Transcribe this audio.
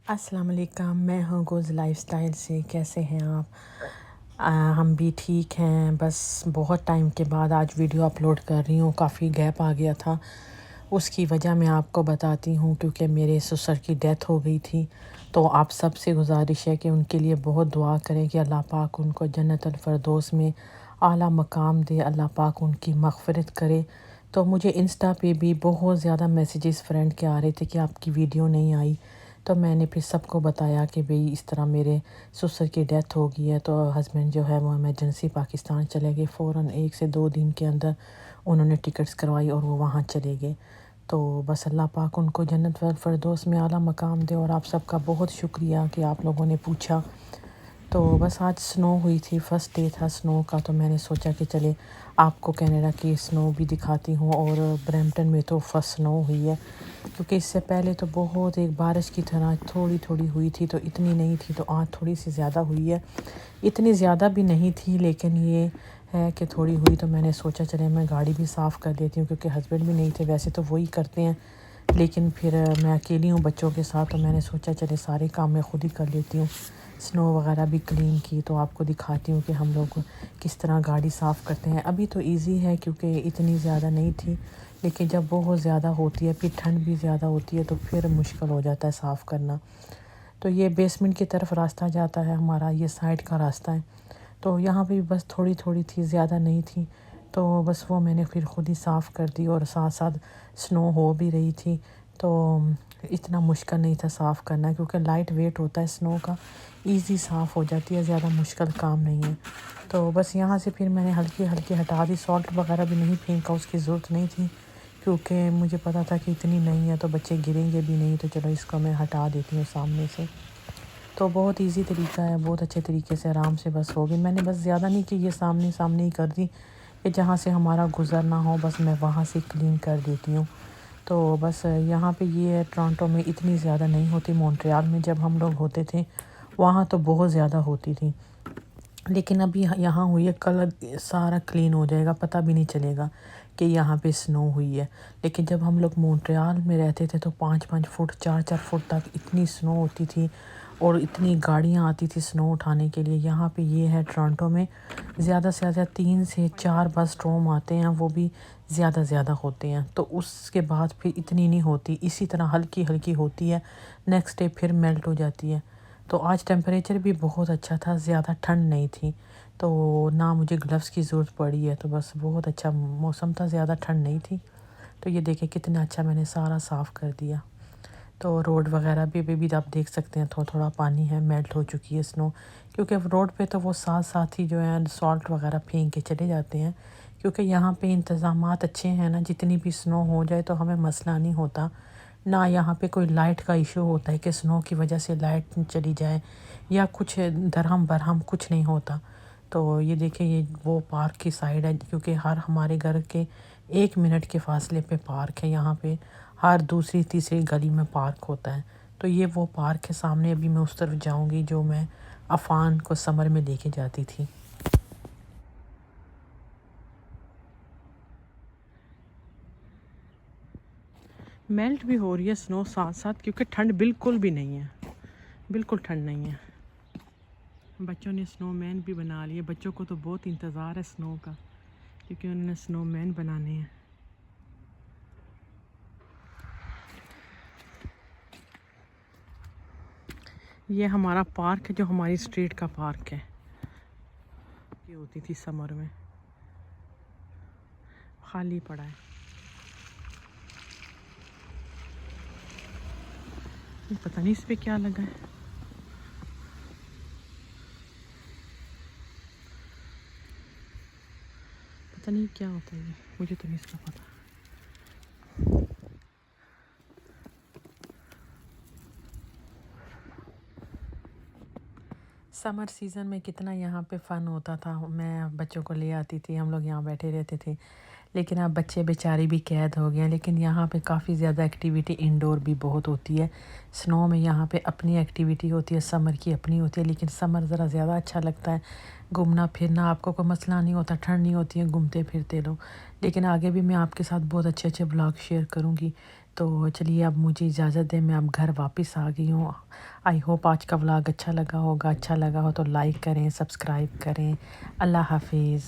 अस्सलाम वालेकुम, मैं हूँ गोज़ लाइफ़स्टाइल से। कैसे हैं आप? हम भी ठीक हैं। बस बहुत टाइम के बाद आज वीडियो अपलोड कर रही हूँ। काफ़ी गैप आ गया था, उसकी वजह मैं आपको बताती हूँ। क्योंकि मेरे ससुर की डेथ हो गई थी, तो आप सब से गुजारिश है कि उनके लिए बहुत दुआ करें कि अल्लाह पाक उनको जन्नतुल फ़िरदौस में आला मकाम दे, अल्लाह पाक उनकी मग़फ़िरत करे। तो मुझे इंस्टा पे भी बहुत ज़्यादा मैसेजेस फ्रेंड के आ रहे थे कि आपकी वीडियो नहीं आई। तो मैंने फिर सबको बताया कि भई इस तरह मेरे ससुर की डेथ हो गई है। तो हस्बैंड जो है वो इमरजेंसी पाकिस्तान चले गए। फ़ौरन 1 से 2 दिन के अंदर उन्होंने टिकट्स करवाई और वो वहाँ चले गए। तो बस अल्लाह पाक उनको जन्नत वल फ़िरदौस में आला मकाम दे। और आप सबका बहुत शुक्रिया कि आप लोगों ने पूछा। तो बस आज स्नो हुई थी, फर्स्ट डे था स्नो का। तो मैंने सोचा कि चले आपको कनाडा की स्नो भी दिखाती हूँ। और ब्रैम्पटन में तो फर्स्ट स्नो हुई है, क्योंकि इससे पहले तो बहुत एक बारिश की तरह थोड़ी थोड़ी हुई थी, तो इतनी नहीं थी। तो आज थोड़ी सी ज़्यादा हुई है। इतनी ज़्यादा भी नहीं थी, लेकिन ये है कि थोड़ी हुई। तो मैंने सोचा चले मैं गाड़ी भी साफ़ कर देती हूँ, क्योंकि हस्बैंड भी नहीं थे। वैसे तो वही करते हैं, लेकिन फिर मैं अकेली हूँ बच्चों के साथ। तो मैंने सोचा चले सारे काम मैं खुद ही कर लेती हूँ। स्नो वगैरह भी क्लीन की, तो आपको दिखाती हूँ कि हम लोग किस तरह गाड़ी साफ़ करते हैं। अभी तो इजी है, क्योंकि इतनी ज़्यादा नहीं थी। लेकिन जब बहुत ज़्यादा होती है, फिर ठंड भी ज़्यादा होती है, तो फिर मुश्किल हो जाता है साफ़ करना। तो ये बेसमेंट की तरफ रास्ता जाता है हमारा, ये साइड का रास्ता है। तो यहाँ पे भी बस थोड़ी थोड़ी थी, ज़्यादा नहीं थी। तो बस वो मैंने फिर खुद ही साफ़ कर दी। और साथ साथ स्नो हो भी रही थी, तो इतना मुश्किल नहीं था साफ़ करना, क्योंकि लाइट वेट होता है स्नो का, इजी साफ़ हो जाती है, ज़्यादा मुश्किल काम नहीं है। तो बस यहाँ से फिर मैंने हल्की हल्की हटा दी। सॉल्ट वगैरह भी नहीं फेंका, उसकी ज़रूरत नहीं थी, क्योंकि मुझे पता था कि इतनी नहीं है तो बच्चे गिरेंगे भी नहीं। तो चलो इसको मैं हटा देती हूँ सामने से। तो बहुत इजी तरीका है, बहुत अच्छे तरीके से आराम से बस हो गई। मैंने बस ज़्यादा नहीं की, ये सामने सामने ही कर दी कि जहाँ से हमारा गुज़रना हो बस मैं वहाँ से क्लीन कर देती हूँ। तो बस यहाँ पे ये है, टोरंटो में इतनी ज़्यादा नहीं होती। मॉन्ट्रियल में जब हम लोग होते थे वहाँ तो बहुत ज़्यादा होती थी, लेकिन अभी यहाँ हुई है। कल सारा क्लीन हो जाएगा, पता भी नहीं चलेगा कि यहाँ पे स्नो हुई है। लेकिन जब हम लोग मॉन्ट्रियल में रहते थे तो 5-5 फुट 4-4 फुट तक इतनी स्नो होती थी, और इतनी गाड़ियाँ आती थी स्नो उठाने के लिए। यहाँ पे ये है टोरंटो में ज़्यादा से ज़्यादा 3 से 4 बस स्टॉर्म आते हैं, वो भी ज़्यादा होते हैं। तो उसके बाद फिर इतनी नहीं होती, इसी तरह हल्की हल्की होती है, नेक्स्ट डे फिर मेल्ट हो जाती है। तो आज टेम्परेचर भी बहुत अच्छा था, ज़्यादा ठंड नहीं थी, तो ना मुझे ग्लव्स की ज़रूरत पड़ी है। तो बस बहुत अच्छा मौसम था, ज़्यादा ठंड नहीं थी। तो ये देखें कितना अच्छा मैंने सारा साफ़ कर दिया। तो रोड वगैरह भी अभी भी आप देख सकते हैं, थोड़ा थोड़ा पानी है, मेल्ट हो चुकी है स्नो। क्योंकि रोड पे तो वो साथ साथ ही जो है सॉल्ट वगैरह फेंक के चले जाते हैं, क्योंकि यहाँ पे इंतज़ामात अच्छे हैं ना। जितनी भी स्नो हो जाए तो हमें मसला नहीं होता ना। यहाँ पे कोई लाइट का इशू होता है कि स्नो की वजह से लाइट चली जाए या कुछ दरहम बरहम कुछ नहीं होता। तो ये देखिए, ये वो पार्क की साइड है, क्योंकि हर हमारे घर के 1 मिनट के फासले पे पार्क है। यहाँ पे हर दूसरी तीसरी गली में पार्क होता है। तो ये वो पार्क है सामने। अभी मैं उस तरफ जाऊँगी जो मैं अफ़ान को समर में लेके जाती थी। मेल्ट भी हो रही है स्नो साथ साथ, क्योंकि ठंड बिल्कुल भी नहीं है, बिल्कुल ठंड नहीं है। बच्चों ने स्नोमैन भी बना लिए। बच्चों को तो बहुत इंतज़ार है स्नो का, क्योंकि उन्होंने स्नोमैन बनाने हैं। ये हमारा पार्क है, जो हमारी स्ट्रीट का पार्क है। ये होती थी समर में, खाली पड़ा है। ये पता नहीं इस पे क्या लगा है। पता नहीं क्या होता है ये, मुझे तो नहीं इसका पता। समर सीज़न में कितना यहाँ पे फ़न होता था। मैं बच्चों को ले आती थी, हम लोग यहाँ बैठे रहते थे। लेकिन अब बच्चे बेचारे भी कैद हो गए हैं। लेकिन यहाँ पे काफ़ी ज़्यादा एक्टिविटी इंडोर भी बहुत होती है। स्नो में यहाँ पे अपनी एक्टिविटी होती है, समर की अपनी होती है। लेकिन समर ज़रा ज़्यादा अच्छा लगता है, घूमना फिरना, आपको कोई मसला नहीं होता, ठंड नहीं होती है, घूमते फिरते रहो। लेकिन आगे भी मैं आपके साथ बहुत अच्छे अच्छे ब्लॉग शेयर करूँगी। تو چلیے اب مجھے اجازت دیں، میں اب گھر واپس آ گئی ہوں۔ آئی ہوپ آج کا ولاگ اچھا لگا ہوگا، اچھا لگا ہو تو لائک کریں، سبسکرائب کریں۔ اللہ حافظ۔